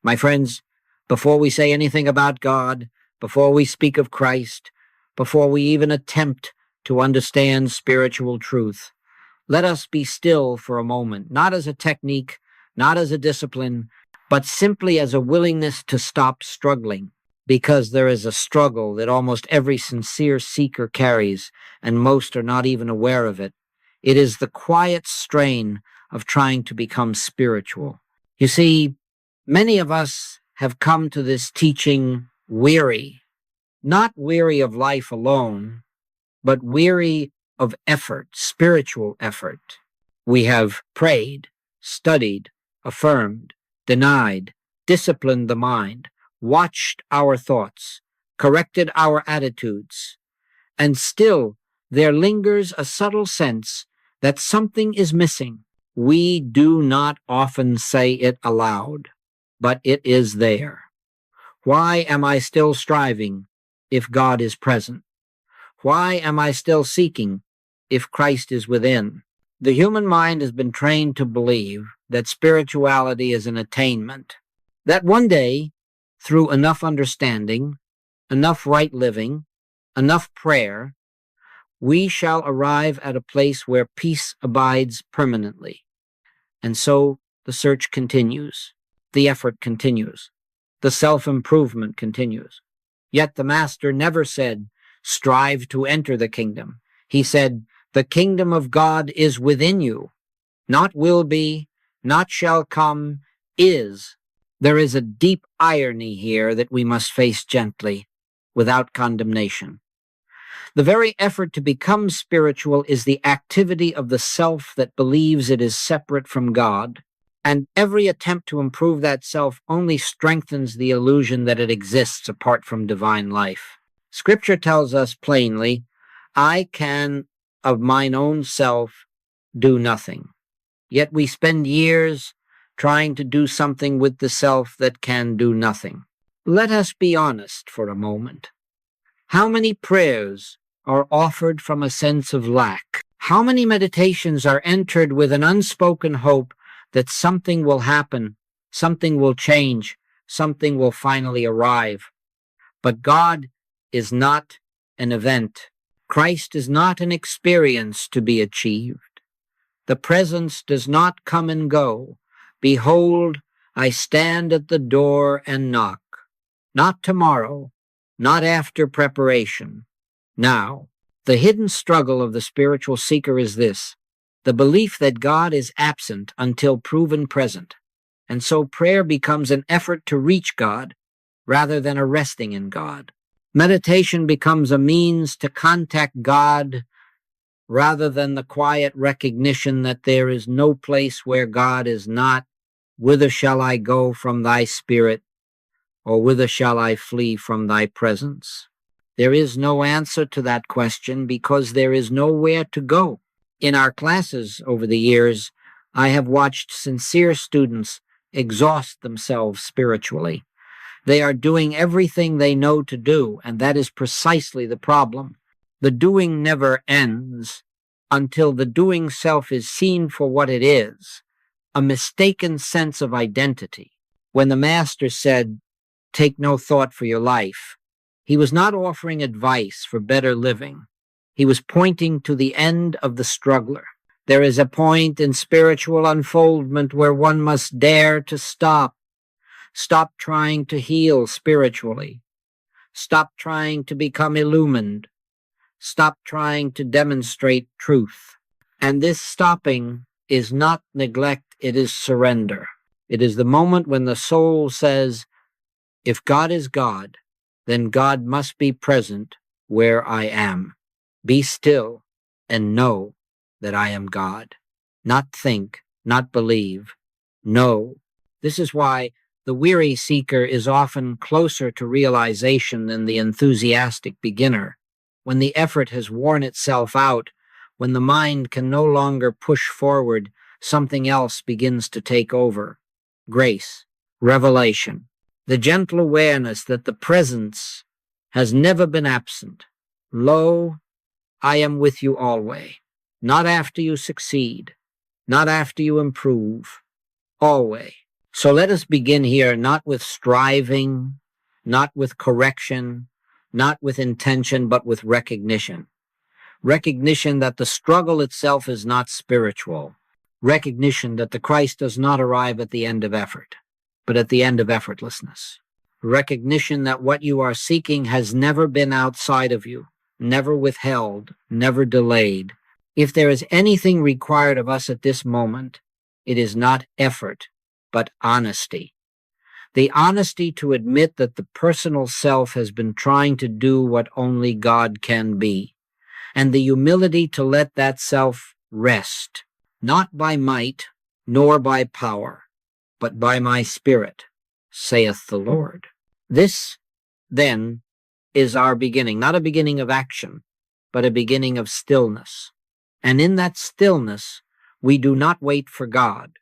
My friends, before we say anything about God, before we speak of Christ, before we even attempt to understand spiritual truth, let us be still for a moment, not as a technique, not as a discipline, but simply as a willingness to stop struggling, because there is a struggle that almost every sincere seeker carries, and most are not even aware of it. It is the quiet strain of trying to become spiritual. You see, many of us have come to this teaching weary, not weary of life alone, but weary of effort, spiritual effort. We have prayed, studied, affirmed, denied, disciplined the mind, watched our thoughts, corrected our attitudes, and still there lingers a subtle sense that something is missing. We do not often say it aloud, but it is there. Why am I still striving if God is present? Why am I still seeking if Christ is within? The human mind has been trained to believe that spirituality is an attainment, that one day, through enough understanding, enough right living, enough prayer, we shall arrive at a place where peace abides permanently. And so the search continues, the effort continues, the self-improvement continues. Yet the Master never said, strive to enter the kingdom. He said, the kingdom of God is within you. Not will be, not shall come, is. There is a deep irony here that we must face gently, without condemnation. The very effort to become spiritual is the activity of the self that believes it is separate from God, and every attempt to improve that self only strengthens the illusion that it exists apart from divine life. Scripture tells us plainly, I can of mine own self do nothing. Yet we spend years trying to do something with the self that can do nothing. Let us be honest for a moment. How many prayers are offered from a sense of lack? How many meditations are entered with an unspoken hope that something will happen, something will change, something will finally arrive? But God is not an event. Christ is not an experience to be achieved. The presence does not come and go. Behold, I stand at the door and knock. Not tomorrow, not after preparation. Now, the hidden struggle of the spiritual seeker is this, the belief that God is absent until proven present. And so prayer becomes an effort to reach God rather than a resting in God. Meditation becomes a means to contact God rather than the quiet recognition that there is no place where God is not. Whither shall I go from thy spirit, or whither shall I flee from thy presence? There is no answer to that question because there is nowhere to go. In our classes over the years, I have watched sincere students exhaust themselves spiritually. They are doing everything they know to do, and that is precisely the problem. The doing never ends until the doing self is seen for what it is, a mistaken sense of identity. When the Master said, take no thought for your life, he was not offering advice for better living. He was pointing to the end of the struggler. There is a point in spiritual unfoldment where one must dare to stop. Stop trying to heal spiritually. Stop trying to become illumined. Stop trying to demonstrate truth. And this stopping is not neglect, it is surrender. It is the moment when the soul says, if God is God, then God must be present where I am. Be still and know that I am God. Not think, not believe, know. This is why the weary seeker is often closer to realization than the enthusiastic beginner. When the effort has worn itself out, when the mind can no longer push forward, something else begins to take over. Grace, revelation, the gentle awareness that the presence has never been absent. Lo, I am with you always, not after you succeed, not after you improve, always. So let us begin here, not with striving, not with correction, not with intention, but with recognition. Recognition that the struggle itself is not spiritual. Recognition that the Christ does not arrive at the end of effort, but at the end of effortlessness. Recognition that what you are seeking has never been outside of you, never withheld, never delayed. If there is anything required of us at this moment, it is not effort, but honesty. The honesty to admit that the personal self has been trying to do what only God can be, and the humility to let that self rest, not by might, nor by power, but by my Spirit, saith the Lord. This, then, is our beginning, not a beginning of action, but a beginning of stillness. And in that stillness, we do not wait for God.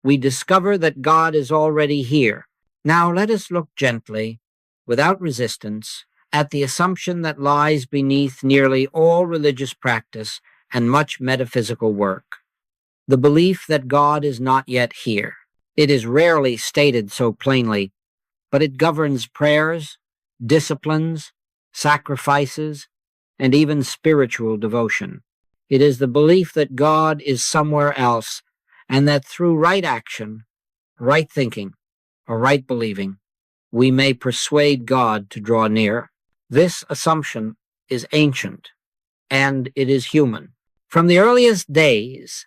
We discover that God is already here. Now let us look gently, without resistance, at the assumption that lies beneath nearly all religious practice and much metaphysical work. The belief that God is not yet here. It is rarely stated so plainly, but it governs prayers, disciplines, sacrifices, and even spiritual devotion. It is the belief that God is somewhere else, and that through right action, right thinking, or right believing, we may persuade God to draw near. This assumption is ancient, and it is human. From the earliest days,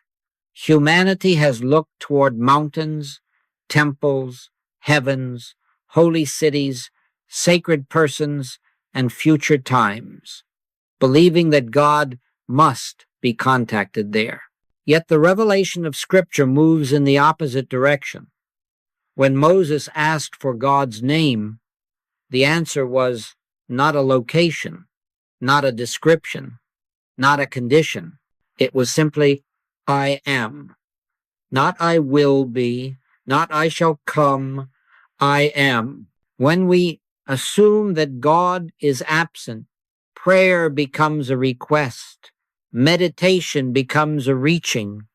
humanity has looked toward mountains, temples, heavens, holy cities, sacred persons, and future times, believing that God must be contacted there. Yet the revelation of Scripture moves in the opposite direction. When Moses asked for God's name, the answer was not a location, not a description, not a condition. It was simply, I am. Not I will be, not I shall come, I am. When we assume that God is absent, prayer becomes a request, meditation becomes a reaching,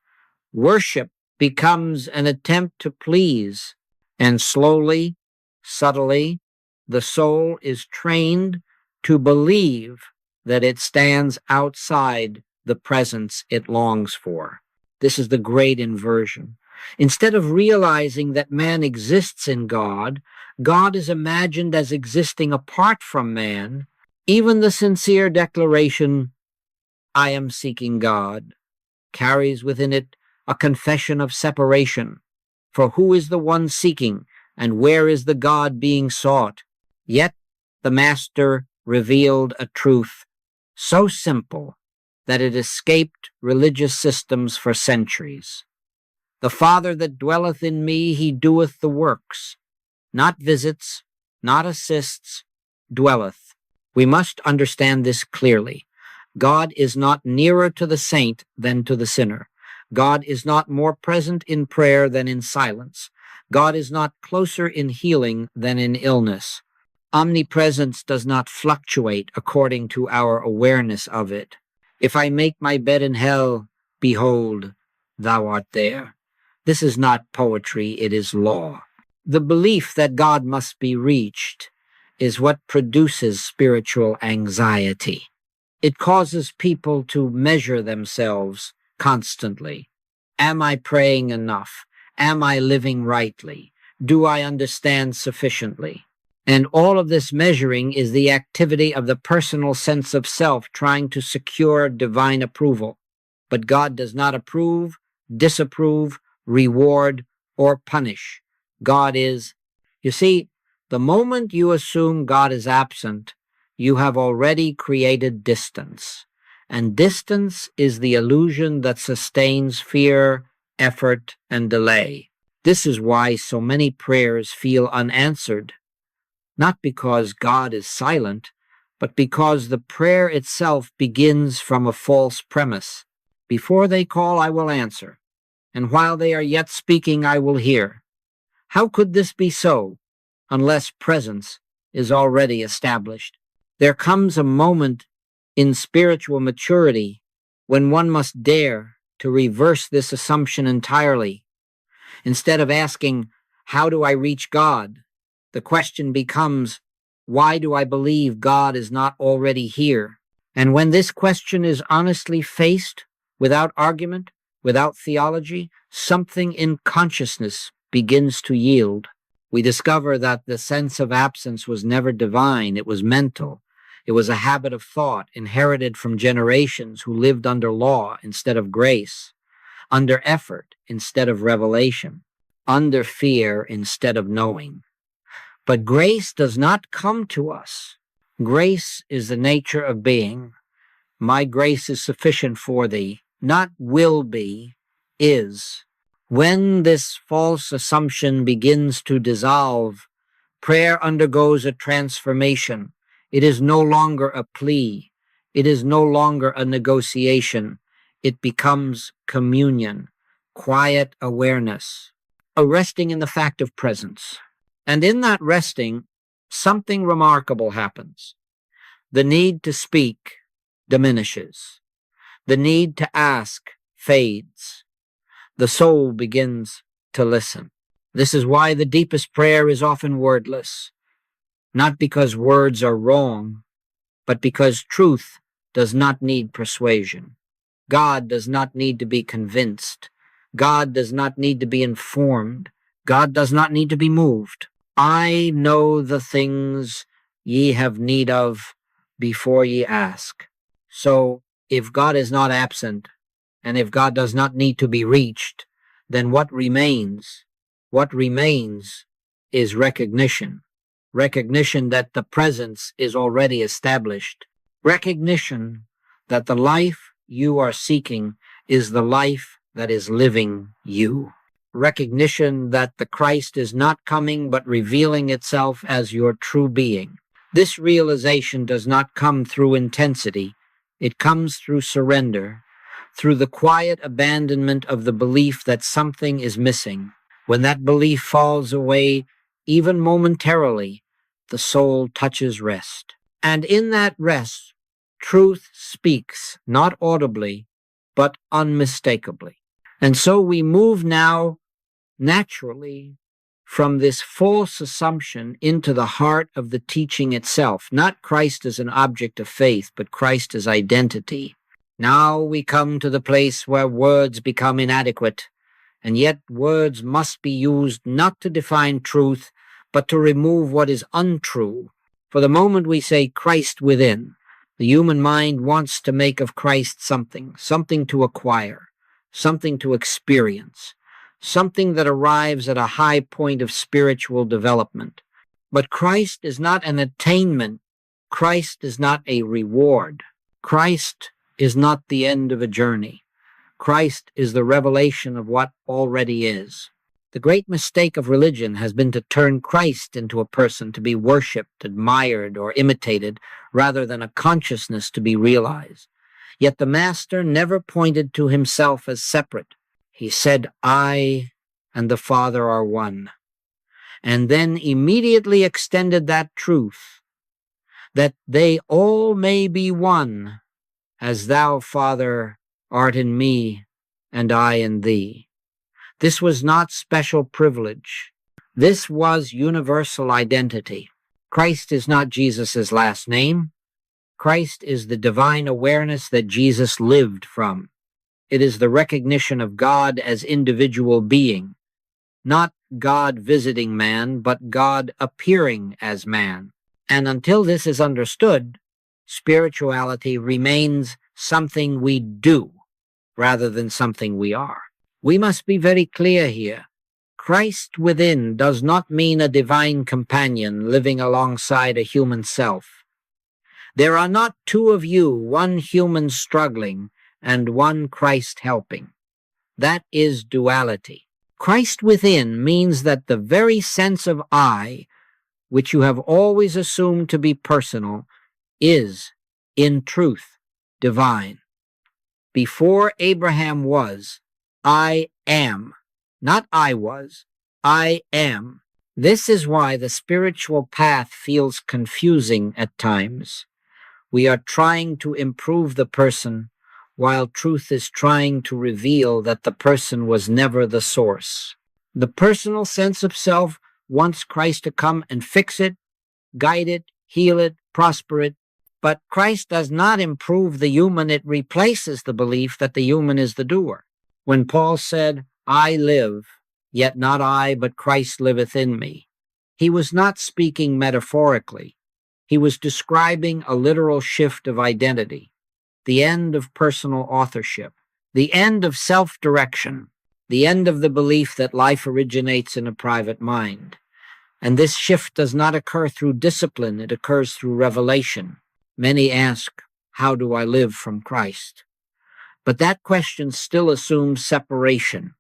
worship becomes an attempt to please, and slowly, subtly, the soul is trained to believe that it stands outside the presence it longs for. This is the great inversion. Instead of realizing that man exists in God, God is imagined as existing apart from man. Even the sincere declaration, I am seeking God, carries within it a confession of separation. For who is the one seeking, and where is the God being sought? Yet the Master revealed a truth so simple that it escaped religious systems for centuries. The Father that dwelleth in me, he doeth the works, not visits, not assists, dwelleth. We must understand this clearly. God is not nearer to the saint than to the sinner. God is not more present in prayer than in silence. God is not closer in healing than in illness. Omnipresence does not fluctuate according to our awareness of it. If I make my bed in hell, behold, thou art there. This is not poetry, it is law. The belief that God must be reached is what produces spiritual anxiety. It causes people to measure themselves constantly. Am I praying enough? Am I living rightly? Do I understand sufficiently? And all of this measuring is the activity of the personal sense of self trying to secure divine approval. But God does not approve, disapprove, reward, or punish. God is. You see, the moment you assume God is absent, you have already created distance. And distance is the illusion that sustains fear, effort, and delay. This is why so many prayers feel unanswered. Not because God is silent, but because the prayer itself begins from a false premise. Before they call, I will answer, and while they are yet speaking, I will hear. How could this be so, unless presence is already established? There comes a moment in spiritual maturity when one must dare to reverse this assumption entirely. Instead of asking, How do I reach God? The question becomes, why do I believe God is not already here? And when this question is honestly faced, without argument, without theology, something in consciousness begins to yield. We discover that the sense of absence was never divine, it was mental. It was a habit of thought inherited from generations who lived under law instead of grace, under effort instead of revelation, under fear instead of knowing. But grace does not come to us. Grace is the nature of being. My grace is sufficient for thee, not will be, is. When this false assumption begins to dissolve, prayer undergoes a transformation. It is no longer a plea. It is no longer a negotiation. It becomes communion, quiet awareness, a resting in the fact of presence. And in that resting, something remarkable happens. The need to speak diminishes. The need to ask fades. The soul begins to listen. This is why the deepest prayer is often wordless, not because words are wrong, but because truth does not need persuasion. God does not need to be convinced. God does not need to be informed. God does not need to be moved. I know the things ye have need of before ye ask. So, if God is not absent, and if God does not need to be reached, then what remains? What remains is recognition. Recognition that the presence is already established. Recognition that the life you are seeking is the life that is living you. Recognition that the Christ is not coming but revealing itself as your true being. This realization does not come through intensity. It comes through surrender, through the quiet abandonment of the belief that something is missing. When that belief falls away, even momentarily, the soul touches rest. And in that rest, truth speaks, not audibly, but unmistakably. And so we move now naturally from this false assumption into the heart of the teaching itself, not Christ as an object of faith, but Christ as identity. Now we come to the place where words become inadequate, and yet words must be used not to define truth, but to remove what is untrue. For the moment we say Christ within, the human mind wants to make of Christ something to acquire, something to experience, something that arrives at a high point of spiritual development. But Christ is not an attainment. Christ is not a reward. Christ is not the end of a journey. Christ is the revelation of what already is. The great mistake of religion has been to turn Christ into a person to be worshipped, admired, or imitated, rather than a consciousness to be realized. Yet the Master never pointed to himself as separate. He said, I and the Father are one, and then immediately extended that truth, that they all may be one, as thou, Father, art in me, and I in thee. This was not special privilege. This was universal identity. Christ is not Jesus' last name. Christ is the divine awareness that Jesus lived from. It is the recognition of God as individual being, not God visiting man, but God appearing as man. And until this is understood, spirituality remains something we do rather than something we are. We must be very clear here. Christ within does not mean a divine companion living alongside a human self. There are not two of you, one human struggling and one Christ helping. That is duality. Christ within means that the very sense of I, which you have always assumed to be personal, is, in truth, divine. Before Abraham was, I am. Not I was, I am. This is why the spiritual path feels confusing at times. We are trying to improve the person, while truth is trying to reveal that the person was never the source. The personal sense of self wants Christ to come and fix it, guide it, heal it, prosper it. But Christ does not improve the human. It replaces the belief that the human is the doer. When Paul said, I live, yet not I, but Christ liveth in me, he was not speaking metaphorically. He was describing a literal shift of identity, the end of personal authorship, the end of self-direction, the end of the belief that life originates in a private mind. And this shift does not occur through discipline, it occurs through revelation. Many ask, how do I live from Christ? But that question still assumes separation.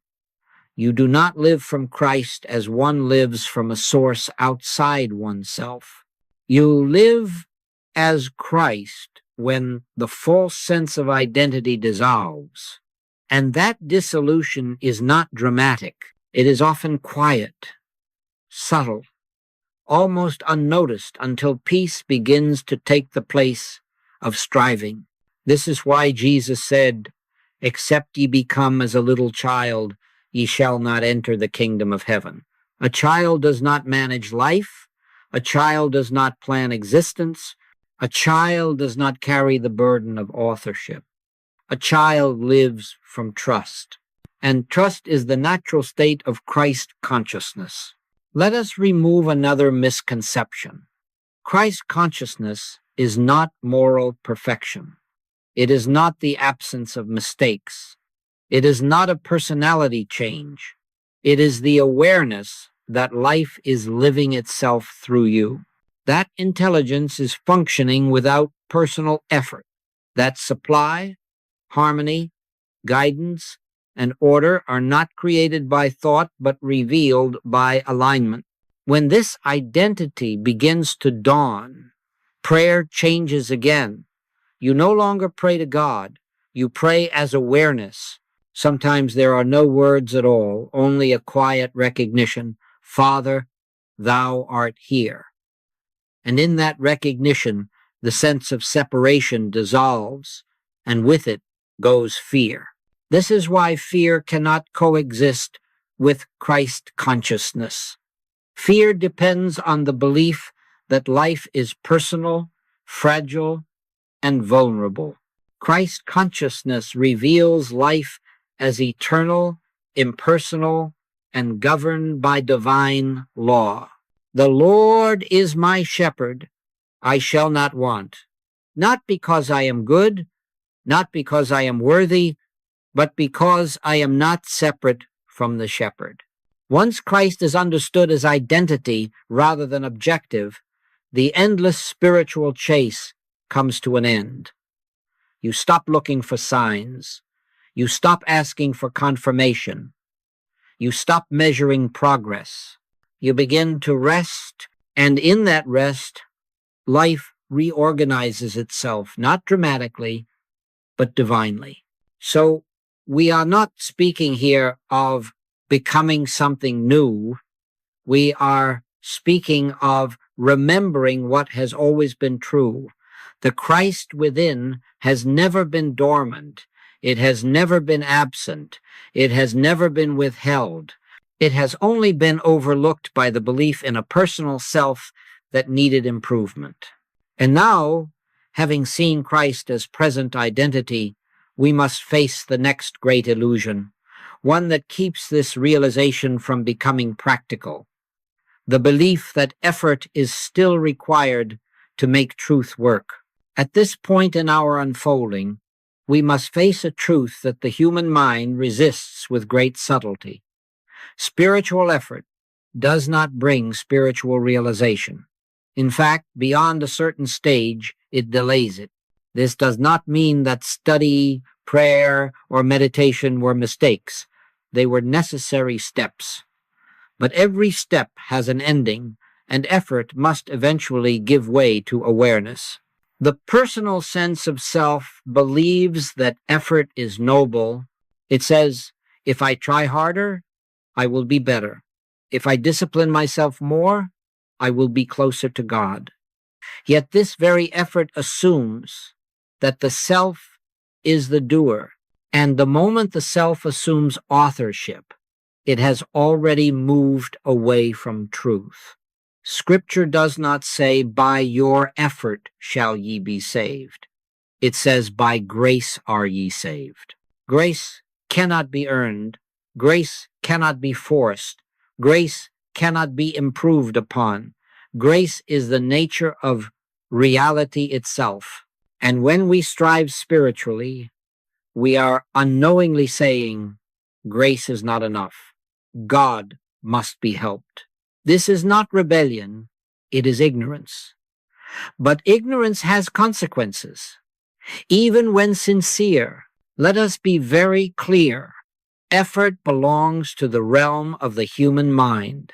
You do not live from Christ as one lives from a source outside oneself. You live as Christ when the false sense of identity dissolves. And that dissolution is not dramatic. It is often quiet, subtle, almost unnoticed until peace begins to take the place of striving. This is why Jesus said, except ye become as a little child, ye shall not enter the kingdom of heaven. A child does not manage life. A child does not plan existence. A child does not carry the burden of authorship. A child lives from trust. And trust is the natural state of Christ consciousness. Let us remove another misconception. Christ consciousness is not moral perfection. It is not the absence of mistakes. It is not a personality change. It is the awareness that life is living itself through you. That intelligence is functioning without personal effort. That supply, harmony, guidance, and order are not created by thought, but revealed by alignment. When this identity begins to dawn, prayer changes again. You no longer pray to God. You pray as awareness. Sometimes there are no words at all, only a quiet recognition. Father, thou art here. And in that recognition, the sense of separation dissolves, and with it goes fear. This is why fear cannot coexist with Christ consciousness. Fear depends on the belief that life is personal, fragile, and vulnerable. Christ consciousness reveals life as eternal, impersonal, and governed by divine law. The Lord is my shepherd, I shall not want, not because I am good, not because I am worthy, but because I am not separate from the shepherd. Once Christ is understood as identity rather than objective, the endless spiritual chase comes to an end. You stop looking for signs. You stop asking for confirmation. You stop measuring progress. You begin to rest, and in that rest, life reorganizes itself, not dramatically, but divinely. So we are not speaking here of becoming something new. We are speaking of remembering what has always been true. The Christ within has never been dormant. It has never been absent. It has never been withheld. It has only been overlooked by the belief in a personal self that needed improvement. And now, having seen Christ as present identity, we must face the next great illusion, one that keeps this realization from becoming practical. The belief that effort is still required to make truth work. At this point in our unfolding, we must face a truth that the human mind resists with great subtlety. Spiritual effort does not bring spiritual realization. In fact, beyond a certain stage, it delays it. This does not mean that study, prayer, or meditation were mistakes. They were necessary steps. But every step has an ending, and effort must eventually give way to awareness. The personal sense of self believes that effort is noble. It says, if I try harder, I will be better. If I discipline myself more, I will be closer to God. Yet this very effort assumes that the self is the doer, and the moment the self assumes authorship, it has already moved away from truth. Scripture does not say, by your effort shall ye be saved. It says, by grace are ye saved. Grace cannot be earned. Grace cannot be forced. Grace cannot be improved upon. Grace is the nature of reality itself. And when we strive spiritually, we are unknowingly saying, grace is not enough. God must be helped. This is not rebellion, it is ignorance. But ignorance has consequences. Even when sincere, let us be very clear. Effort belongs to the realm of the human mind.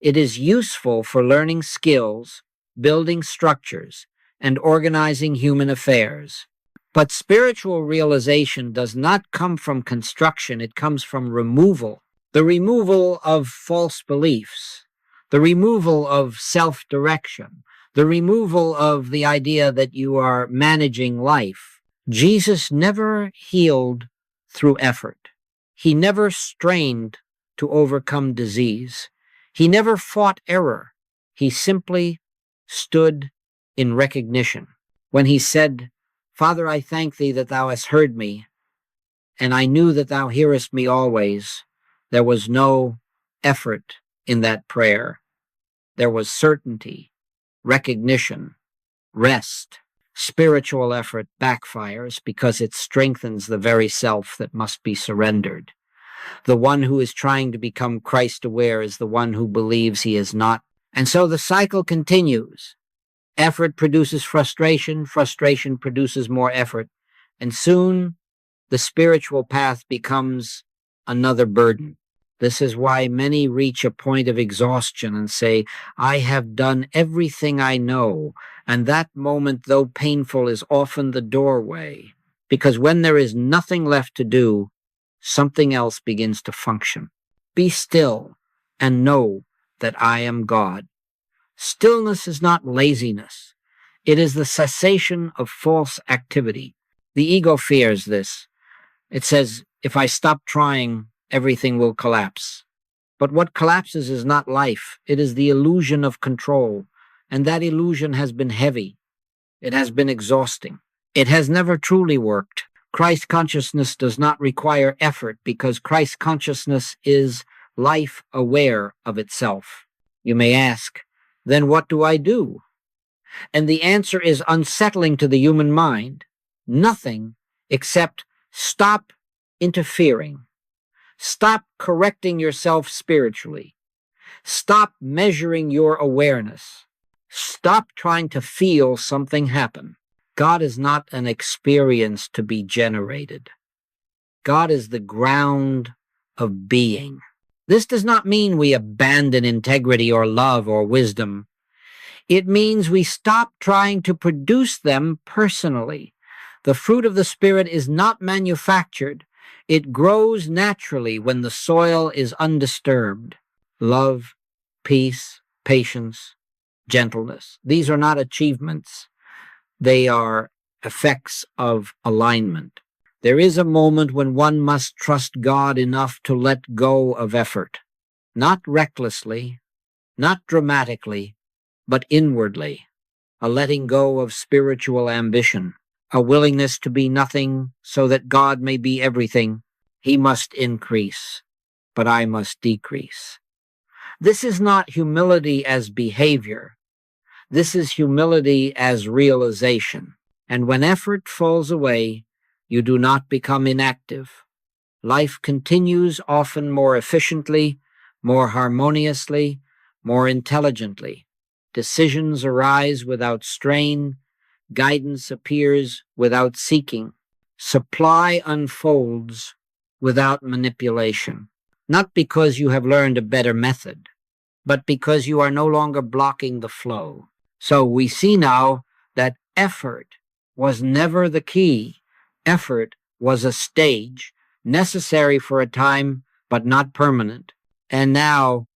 It is useful for learning skills, building structures, and organizing human affairs. But spiritual realization does not come from construction, it comes from removal. The removal of false beliefs, the removal of self-direction, the removal of the idea that you are managing life. Jesus never healed through effort. He never strained to overcome disease. He never fought error. He simply stood in recognition. When he said, Father, I thank thee that thou hast heard me, and I knew that thou hearest me always, there was no effort in that prayer. There was certainty, recognition, rest. Spiritual effort backfires because it strengthens the very self that must be surrendered. The one who is trying to become Christ-aware is the one who believes he is not. And so the cycle continues. Effort produces frustration, frustration produces more effort, and soon the spiritual path becomes another burden. This is why many reach a point of exhaustion and say, I have done everything I know, and that moment, though painful, is often the doorway, because when there is nothing left to do, something else begins to function. Be still and know that I am God. Stillness is not laziness. It is the cessation of false activity. The ego fears this. It says, if I stop trying, everything will collapse. But what collapses is not life. It is the illusion of control. And that illusion has been heavy. It has been exhausting. It has never truly worked. Christ consciousness does not require effort because Christ consciousness is life aware of itself. You may ask, then what do I do? And the answer is unsettling to the human mind. Nothing except stop interfering. Stop correcting yourself spiritually. Stop measuring your awareness. Stop trying to feel something happen. God is not an experience to be generated. God is the ground of being. This does not mean we abandon integrity or love or wisdom. It means we stop trying to produce them personally. The fruit of the Spirit is not manufactured. It grows naturally when the soil is undisturbed. Love, peace, patience, gentleness. These are not achievements. They are effects of alignment. There is a moment when one must trust God enough to let go of effort, not recklessly, not dramatically, but inwardly, a letting go of spiritual ambition, a willingness to be nothing so that God may be everything. He must increase, but I must decrease. This is not humility as behavior. This is humility as realization. And when effort falls away, you do not become inactive. Life continues often more efficiently, more harmoniously, more intelligently. Decisions arise without strain. Guidance appears without seeking. Supply unfolds without manipulation. Not because you have learned a better method, but because you are no longer blocking the flow. So we see now that effort was never the key. Effort was a stage, necessary for a time, but not permanent. And now,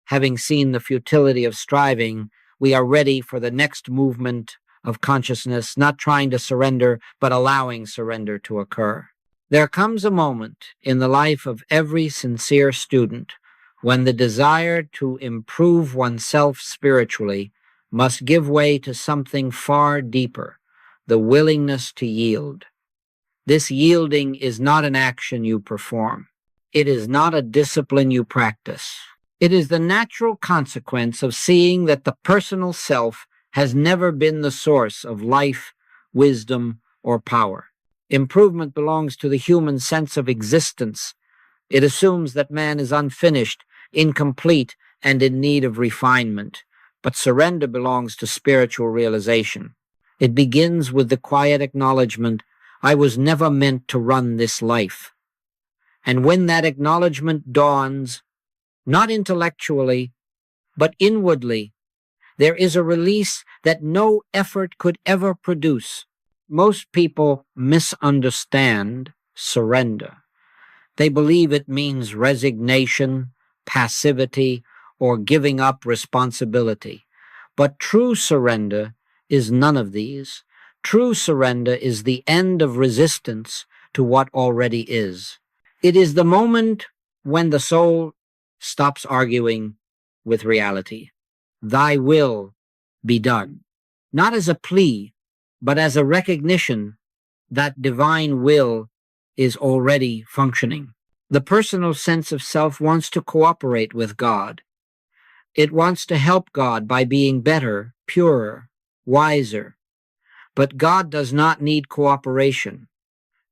having seen the futility of striving, we are ready for the next movement of consciousness, not trying to surrender, but allowing surrender to occur. There comes a moment in the life of every sincere student when the desire to improve oneself spiritually must give way to something far deeper, the willingness to yield. This yielding is not an action you perform. It is not a discipline you practice. It is the natural consequence of seeing that the personal self has never been the source of life, wisdom, or power. Improvement belongs to the human sense of existence. It assumes that man is unfinished, incomplete, and in need of refinement. But surrender belongs to spiritual realization. It begins with the quiet acknowledgement, I was never meant to run this life. And when that acknowledgement dawns, not intellectually, but inwardly, there is a release that no effort could ever produce. Most people misunderstand surrender. They believe it means resignation, passivity, or giving up responsibility. But true surrender is none of these. True surrender is the end of resistance to what already is. It is the moment when the soul stops arguing with reality. Thy will be done. Not as a plea, but as a recognition that divine will is already functioning. The personal sense of self wants to cooperate with God. It wants to help God by being better, purer, wiser. But God does not need cooperation.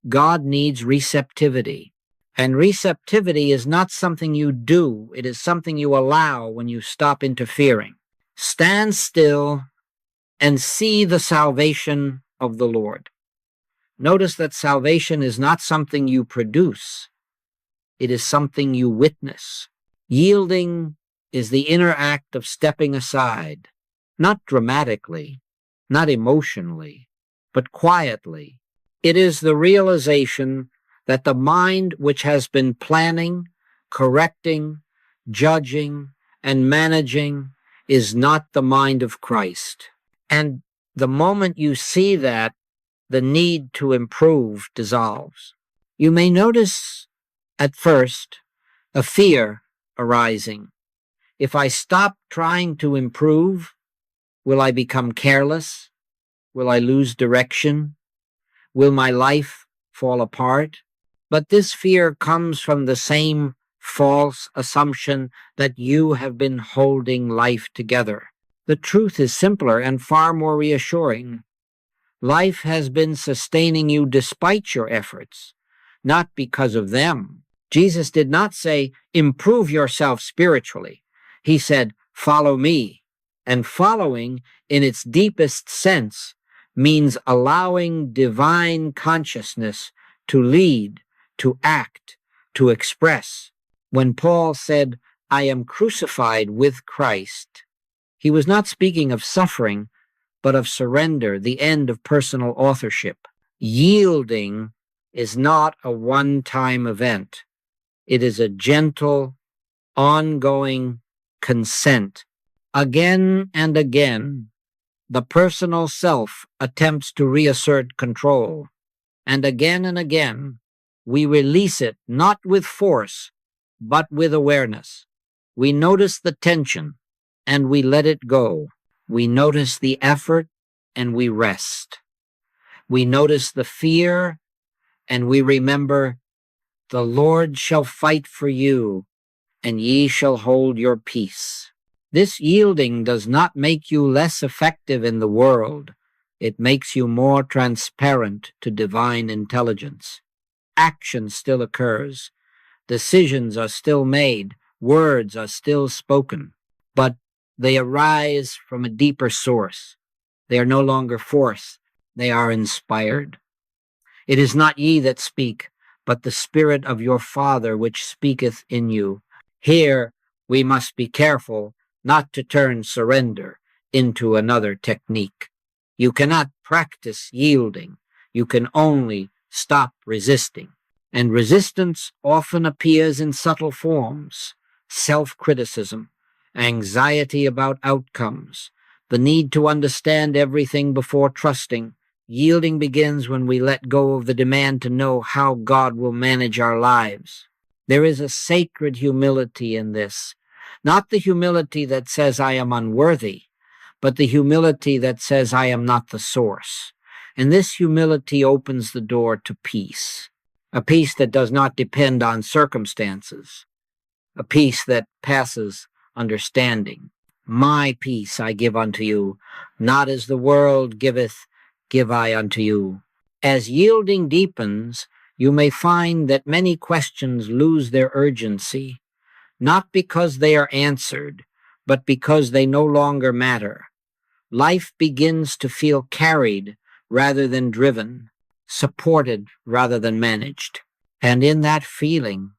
God needs receptivity. And receptivity is not something you do. It is something you allow when you stop interfering. Stand still and see the salvation of the Lord. Notice that salvation is not something you produce. It is something you witness. Yielding is the inner act of stepping aside, not dramatically, not emotionally, but quietly. It is the realization that the mind which has been planning, correcting, judging, and managing is not the mind of Christ. And the moment you see that, the need to improve dissolves. You may notice at first a fear arising. If I stop trying to improve, will I become careless? Will I lose direction? Will my life fall apart? But this fear comes from the same false assumption that you have been holding life together. The truth is simpler and far more reassuring. Life has been sustaining you despite your efforts, not because of them. Jesus did not say, improve yourself spiritually. He said, follow me. And following, in its deepest sense, means allowing divine consciousness to lead, to act, to express. When Paul said, I am crucified with Christ, he was not speaking of suffering, but of surrender, the end of personal authorship. Yielding is not a one-time event. It is a gentle, ongoing consent. Again and again, the personal self attempts to reassert control. And again, we release it not with force, but with awareness. We notice the tension, and we let it go. We notice the effort, and we rest. We notice the fear, and we remember, the Lord shall fight for you, and ye shall hold your peace. This yielding does not make you less effective in the world. It makes you more transparent to divine intelligence. Action still occurs. Decisions are still made. Words are still spoken. But they arise from a deeper source. They are no longer forced. They are inspired. It is not ye that speak, but the Spirit of your Father which speaketh in you. Here we must be careful not to turn surrender into another technique. You cannot practice yielding. You can only stop resisting. And resistance often appears in subtle forms: self-criticism, anxiety about outcomes, the need to understand everything before trusting, Yielding begins when we let go of the demand to know how God will manage our lives. There is a sacred humility in this, not the humility that says I am unworthy, but the humility that says I am not the source. And this humility opens the door to peace, a peace that does not depend on circumstances, a peace that passes understanding. My peace I give unto you, not as the world giveth, give I unto you. As yielding deepens, you may find that many questions lose their urgency, not because they are answered, but because they no longer matter. Life begins to feel carried rather than driven, supported rather than managed. And in that feeling,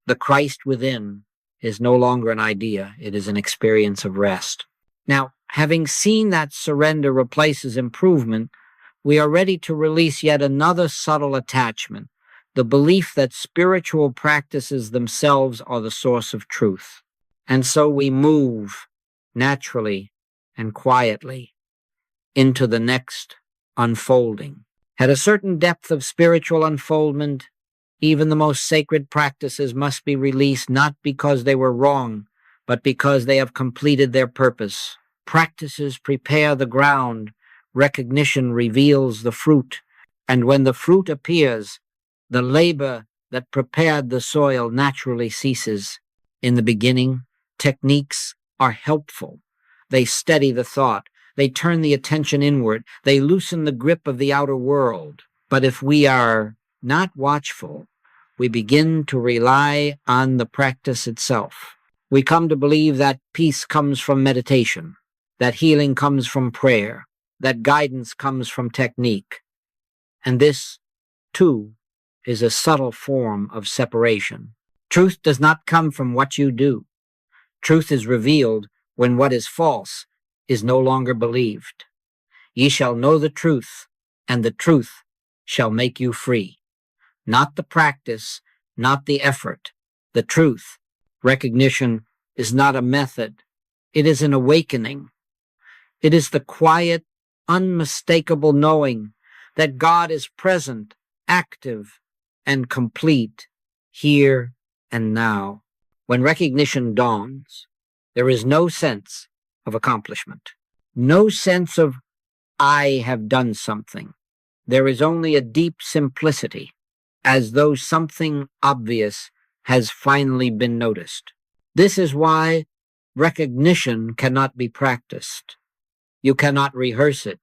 the Christ within is no longer an idea, it is an experience of rest. Now, having seen that surrender replaces improvement, we are ready to release yet another subtle attachment, the belief that spiritual practices themselves are the source of truth. And so we move naturally and quietly into the next unfolding. At a certain depth of spiritual unfoldment, even the most sacred practices must be released not because they were wrong, but because they have completed their purpose. Practices prepare the ground, recognition reveals the fruit, and when the fruit appears, the labor that prepared the soil naturally ceases. In the beginning, techniques are helpful. They steady the thought. They turn the attention inward. They loosen the grip of the outer world. But if we are not watchful, we begin to rely on the practice itself. We come to believe that peace comes from meditation, that healing comes from prayer, that guidance comes from technique. And this, too, is a subtle form of separation. Truth does not come from what you do. Truth is revealed when what is false is no longer believed. Ye shall know the truth, and the truth shall make you free. Not the practice, not the effort, the truth. Recognition is not a method. It is an awakening. It is the quiet, unmistakable knowing that God is present, active, and complete here and now. When recognition dawns, there is no sense of accomplishment, no sense of I have done something. There is only a deep simplicity, as though something obvious has finally been noticed. This is why recognition cannot be practiced. You cannot rehearse it.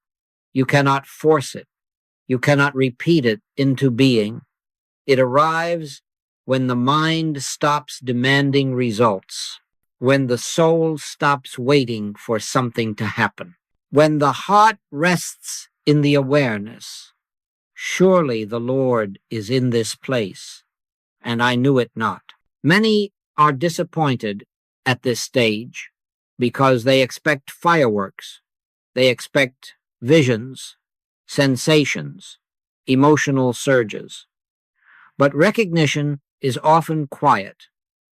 You cannot force it. You cannot repeat it into being. It arrives when the mind stops demanding results, when the soul stops waiting for something to happen, when the heart rests in the awareness. Surely the Lord is in this place, and I knew it not. Many are disappointed at this stage because they expect fireworks. They expect visions, sensations, emotional surges. But recognition is often quiet.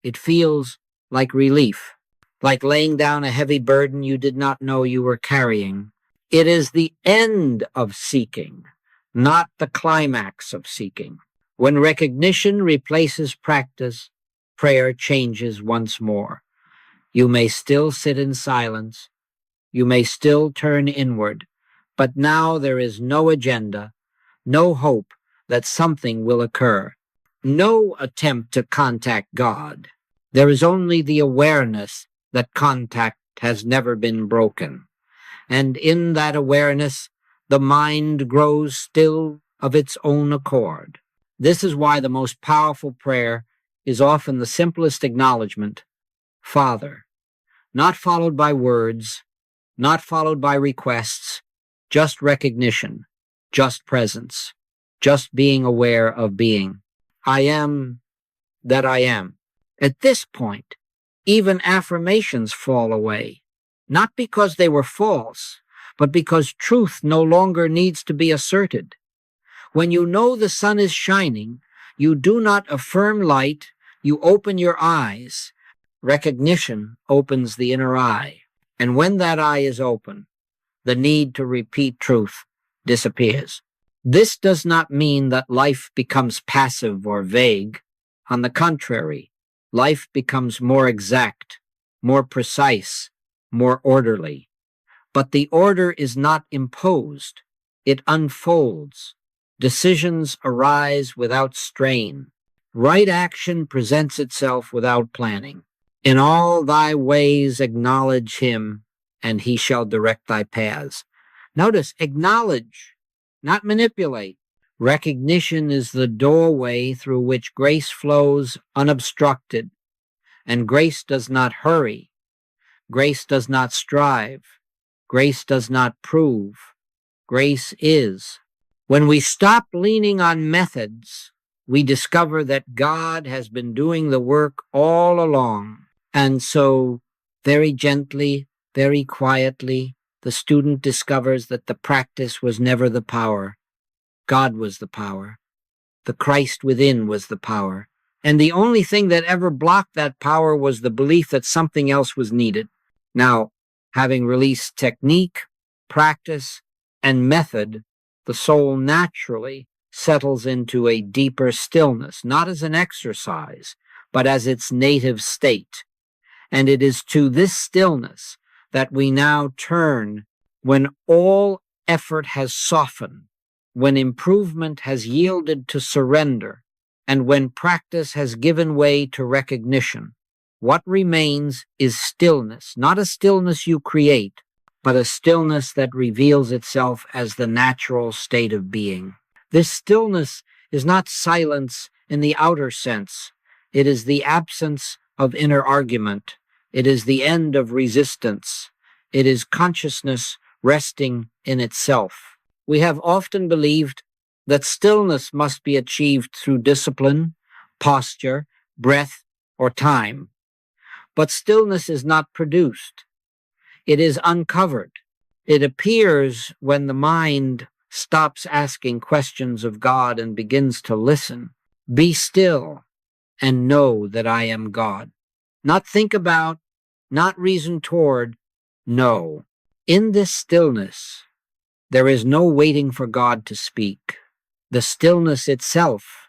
It feels like relief, like laying down a heavy burden you did not know you were carrying. It is the end of seeking, not the climax of seeking. When recognition replaces practice, prayer changes once more. You may still sit in silence. You may still turn inward, but now there is no agenda, no hope that something will occur, no attempt to contact God. There is only the awareness that contact has never been broken. And in that awareness, the mind grows still of its own accord. This is why the most powerful prayer is often the simplest acknowledgement, Father, not followed by words, not followed by requests, just recognition, just presence, just being aware of being. I am that I am. At this point, even affirmations fall away, not because they were false, but because truth no longer needs to be asserted. When you know the sun is shining, you do not affirm light, you open your eyes. Recognition opens the inner eye, and when that eye is open, the need to repeat truth disappears. This does not mean that life becomes passive or vague. On the contrary, life becomes more exact, more precise, more orderly. But the order is not imposed. It unfolds. Decisions arise without strain. Right action presents itself without planning. In all thy ways acknowledge him, and he shall direct thy paths. Notice, acknowledge, not manipulate. Recognition is the doorway through which grace flows unobstructed, and grace does not hurry. Grace does not strive. Grace does not prove. Grace is. When we stop leaning on methods, we discover that God has been doing the work all along. And so, very gently, very quietly, the student discovers that the practice was never the power. God was the power. The Christ within was the power. And the only thing that ever blocked that power was the belief that something else was needed. Now, having released technique, practice, and method, the soul naturally settles into a deeper stillness, not as an exercise, but as its native state. And it is to this stillness that we now turn when all effort has softened, when improvement has yielded to surrender, and when practice has given way to recognition. What remains is stillness, not a stillness you create, but a stillness that reveals itself as the natural state of being. This stillness is not silence in the outer sense. It is the absence of inner argument. It is the end of resistance. It is consciousness resting in itself. We have often believed that stillness must be achieved through discipline, posture, breath, or time. But stillness is not produced. It is uncovered. It appears when the mind stops asking questions of God and begins to listen. Be still and know that I am God. Not think about, not reason toward, know. In this stillness, there is no waiting for God to speak. The stillness itself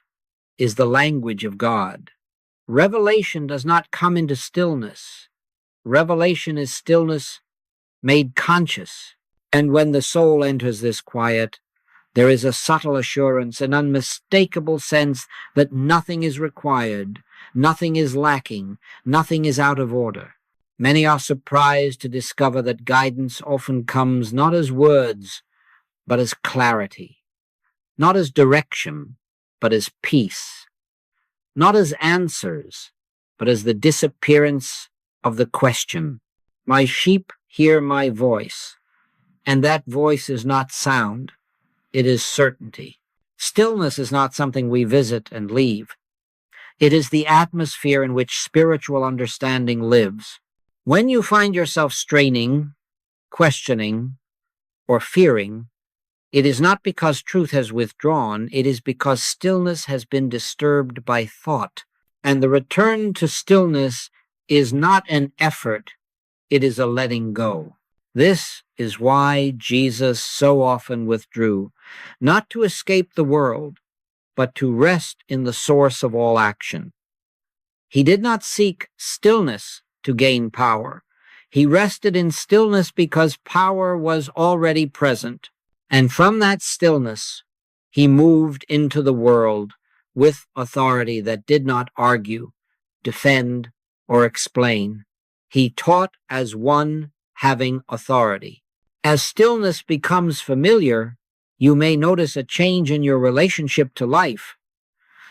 is the language of God. Revelation does not come into stillness. Revelation is stillness made conscious. And when the soul enters this quiet, there is a subtle assurance, an unmistakable sense that nothing is required, nothing is lacking, nothing is out of order. Many are surprised to discover that guidance often comes not as words, but as clarity, not as direction, but as peace, not as answers, but as the disappearance of the question. My sheep hear my voice, and that voice is not sound, it is certainty. Stillness is not something we visit and leave. It is the atmosphere in which spiritual understanding lives. When you find yourself straining, questioning, or fearing, it is not because truth has withdrawn, it is because stillness has been disturbed by thought. And the return to stillness is not an effort, it is a letting go. This is why Jesus so often withdrew, not to escape the world, but to rest in the source of all action. He did not seek stillness to gain power. He rested in stillness because power was already present. And from that stillness, he moved into the world with authority that did not argue, defend, or explain. He taught as one having authority. As stillness becomes familiar, you may notice a change in your relationship to life.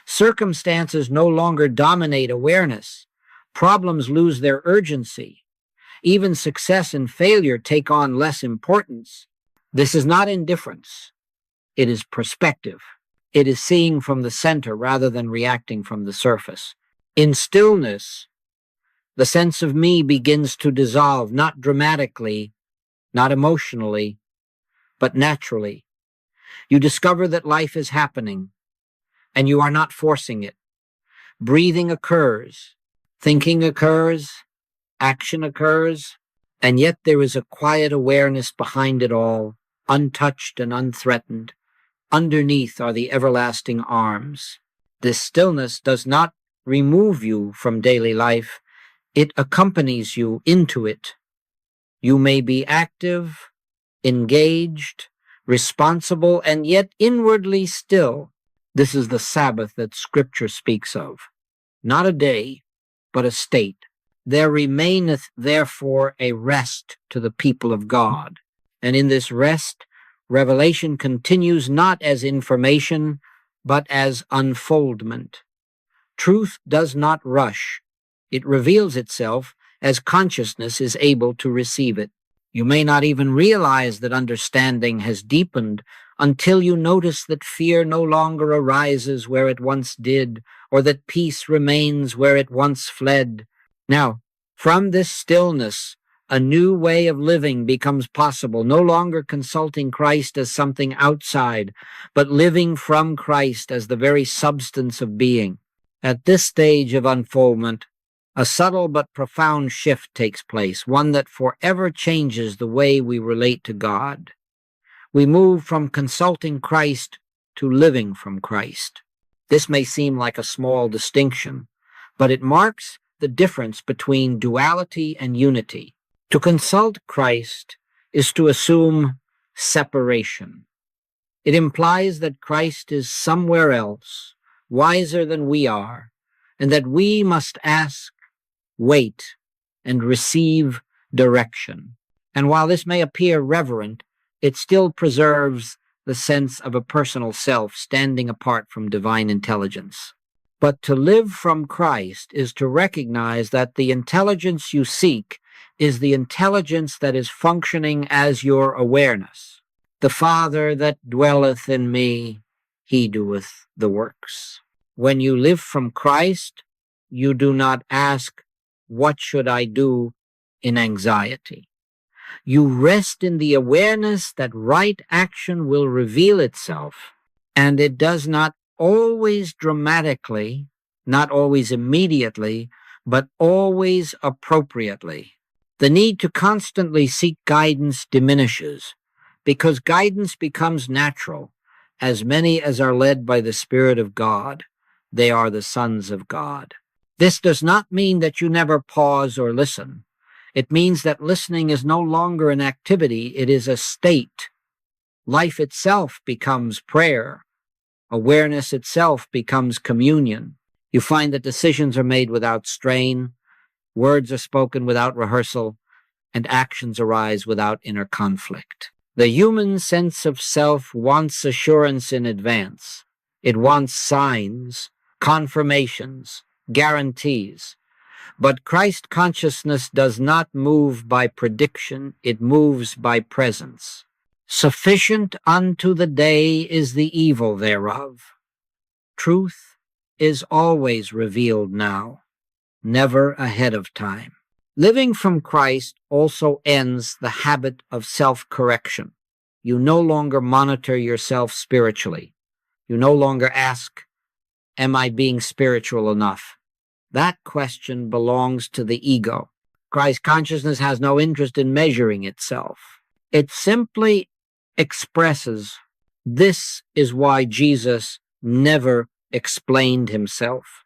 Circumstances no longer dominate awareness. Problems lose their urgency. Even success and failure take on less importance. This is not indifference. It is perspective. It is seeing from the center rather than reacting from the surface. In stillness, the sense of me begins to dissolve, not dramatically, not emotionally, but naturally. You discover that life is happening, and you are not forcing it. Breathing occurs, thinking occurs, action occurs, and yet there is a quiet awareness behind it all, untouched and unthreatened. Underneath are the everlasting arms. This stillness does not remove you from daily life. It accompanies you into it. You may be active, engaged, responsible, and yet inwardly still. This is the Sabbath that Scripture speaks of. Not a day, but a state. There remaineth therefore a rest to the people of God. And in this rest, revelation continues not as information, but as unfoldment. Truth does not rush. It reveals itself as consciousness is able to receive it. You may not even realize that understanding has deepened until you notice that fear no longer arises where it once did, or that peace remains where it once fled. Now, from this stillness, a new way of living becomes possible, no longer consulting Christ as something outside, but living from Christ as the very substance of being. At this stage of unfoldment, a subtle but profound shift takes place, one that forever changes the way we relate to God. We move from consulting Christ to living from Christ. This may seem like a small distinction, but it marks the difference between duality and unity. To consult Christ is to assume separation. It implies that Christ is somewhere else, wiser than we are, and that we must ask, wait, and receive direction. And while this may appear reverent, it still preserves the sense of a personal self standing apart from divine intelligence. But to live from Christ is to recognize that the intelligence you seek is the intelligence that is functioning as your awareness. The Father that dwelleth in me, he doeth the works. When you live from Christ, you do not ask, what should I do, in anxiety. You rest in the awareness that right action will reveal itself, and it does not always dramatically, not always immediately, but always appropriately. The need to constantly seek guidance diminishes, because guidance becomes natural. As many as are led by the Spirit of God, they are the sons of God. This does not mean that you never pause or listen. It means that listening is no longer an activity, it is a state. Life itself becomes prayer. Awareness itself becomes communion. You find that decisions are made without strain, words are spoken without rehearsal, and actions arise without inner conflict. The human sense of self wants assurance in advance. It wants signs, confirmations, guarantees. But Christ consciousness does not move by prediction, it moves by presence. Sufficient unto the day is the evil thereof. Truth is always revealed now, never ahead of time. Living from Christ also ends the habit of self-correction. You no longer monitor yourself spiritually. You no longer ask, am I being spiritual enough? That question belongs to the ego. Christ consciousness has no interest in measuring itself. It simply expresses, this is why Jesus never explained himself.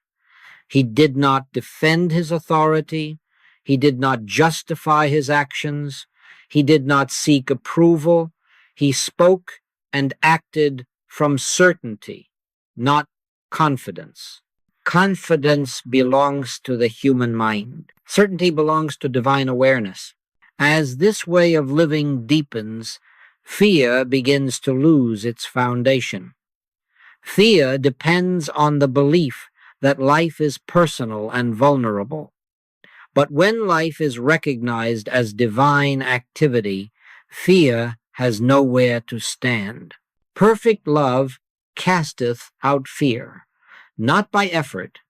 He did not defend his authority. He did not justify his actions. He did not seek approval. He spoke and acted from certainty, not confidence. Confidence belongs to the human mind. Certainty belongs to divine awareness. As this way of living deepens, fear begins to lose its foundation. Fear depends on the belief that life is personal and vulnerable. But when life is recognized as divine activity, fear has nowhere to stand. Perfect love casteth out fear, not by effort,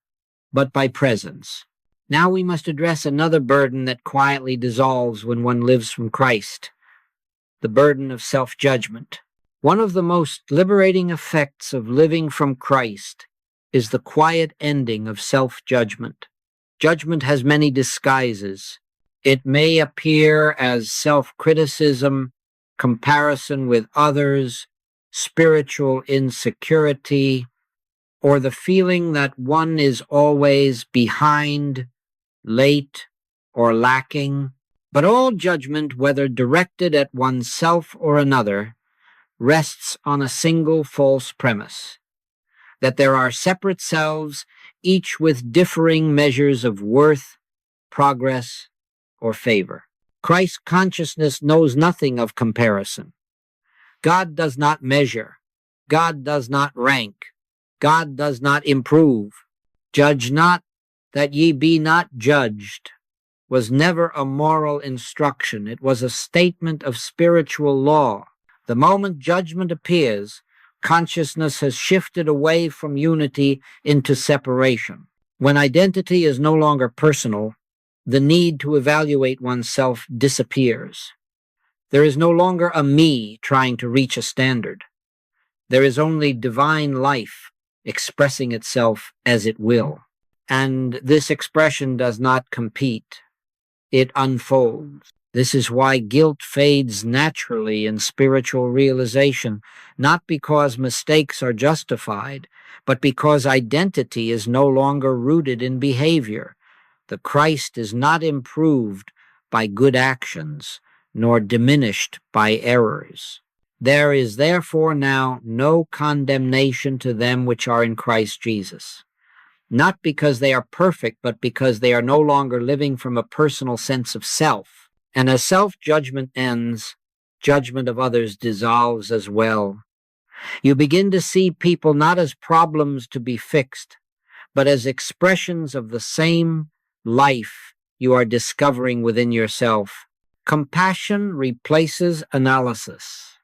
but by presence. Now we must address another burden that quietly dissolves when one lives from Christ, the burden of self-judgment. One of the most liberating effects of living from Christ is the quiet ending of self-judgment. Judgment has many disguises. It may appear as self-criticism, comparison with others, spiritual insecurity, or the feeling that one is always behind, late, or lacking. But all judgment, whether directed at oneself or another, rests on a single false premise, that there are separate selves, each with differing measures of worth, progress, or favor. Christ consciousness knows nothing of comparison. God does not measure. God does not rank. God does not improve. Judge not, that ye be not judged was never a moral instruction. It was a statement of spiritual law. The moment judgment appears, consciousness has shifted away from unity into separation. When identity is no longer personal, the need to evaluate oneself disappears. There is no longer a me trying to reach a standard. There is only divine life expressing itself as it will. And this expression does not compete. It unfolds. This is why guilt fades naturally in spiritual realization, not because mistakes are justified, but because identity is no longer rooted in behavior. The Christ is not improved by good actions, nor diminished by errors. There is therefore now no condemnation to them which are in Christ Jesus, not because they are perfect, but because they are no longer living from a personal sense of self. And as self-judgment ends, judgment of others dissolves as well. You begin to see people not as problems to be fixed, but as expressions of the same life you are discovering within yourself. Compassion replaces analysis.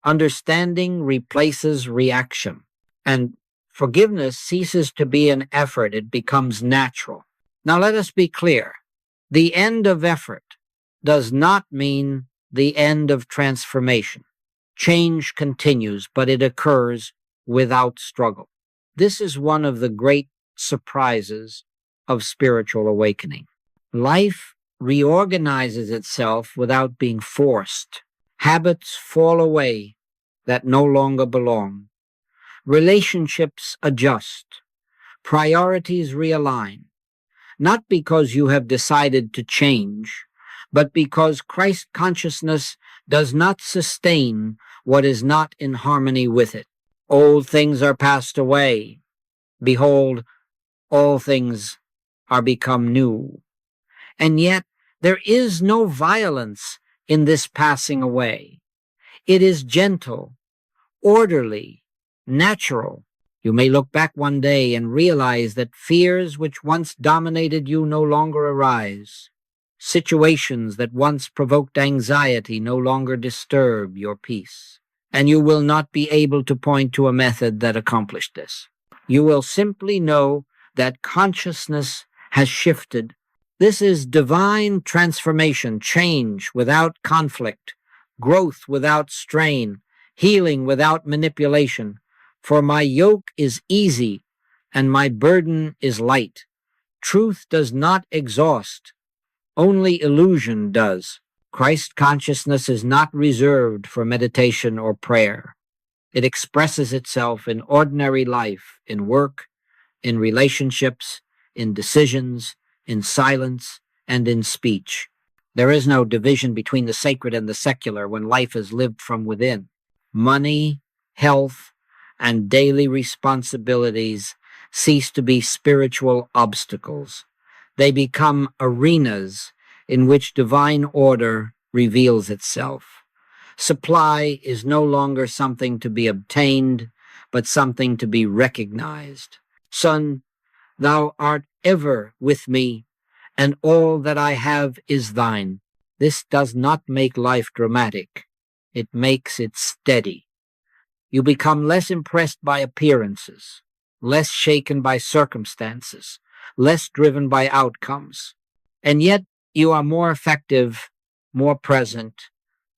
Understanding replaces reaction. And forgiveness ceases to be an effort. It becomes natural. Now let us be clear. The end of effort does not mean the end of transformation. Change continues, but it occurs without struggle. This is one of the great surprises of spiritual awakening. Life reorganizes itself without being forced. Habits fall away that no longer belong. Relationships adjust. Priorities realign. Not because you have decided to change, but because Christ consciousness does not sustain what is not in harmony with it. Old things are passed away. Behold, all things are become new. And yet there is no violence in this passing away. It is gentle, orderly, natural. You may look back one day and realize that fears which once dominated you no longer arise. Situations that once provoked anxiety no longer disturb your peace. And you will not be able to point to a method that accomplished this. You will simply know that consciousness has shifted. This is divine transformation, change without conflict, growth without strain, healing without manipulation. For my yoke is easy and my burden is light. Truth does not exhaust. Only illusion does. Christ consciousness is not reserved for meditation or prayer. It expresses itself in ordinary life, in work, in relationships, in decisions, in silence, and in speech. There is no division between the sacred and the secular when life is lived from within. Money, health, and daily responsibilities cease to be spiritual obstacles. They become arenas in which divine order reveals itself. Supply is no longer something to be obtained, but something to be recognized. Son, thou art ever with me, and all that I have is thine. This does not make life dramatic. It makes it steady. You become less impressed by appearances, less shaken by circumstances, less driven by outcomes. And yet you are more effective, more present,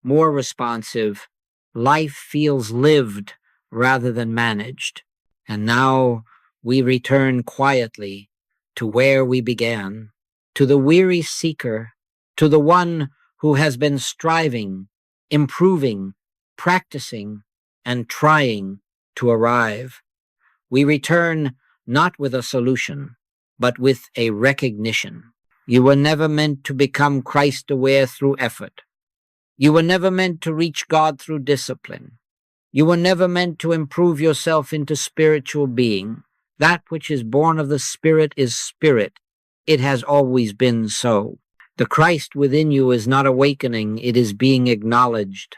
more responsive. Life feels lived rather than managed. And now we return quietly to where we began, to the weary seeker, to the one who has been striving, improving, practicing, and trying to arrive. We return not with a solution, but with a recognition. You were never meant to become Christ-aware through effort. You were never meant to reach God through discipline. You were never meant to improve yourself into spiritual being. That which is born of the Spirit is spirit. It has always been so. The Christ within you is not awakening, it is being acknowledged.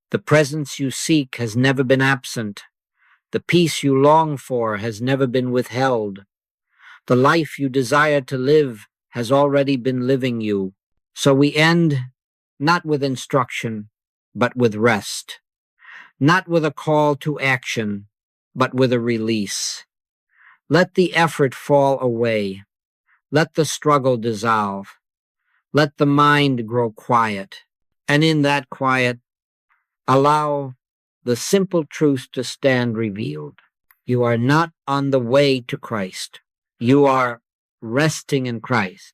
The presence you seek has never been absent. The peace you long for has never been withheld. The life you desire to live has already been living you. So we end not with instruction, but with rest. Not with a call to action, but with a release. Let the effort fall away. Let the struggle dissolve. Let the mind grow quiet. And in that quiet, allow the simple truth to stand revealed. You are not on the way to Christ. You are resting in Christ.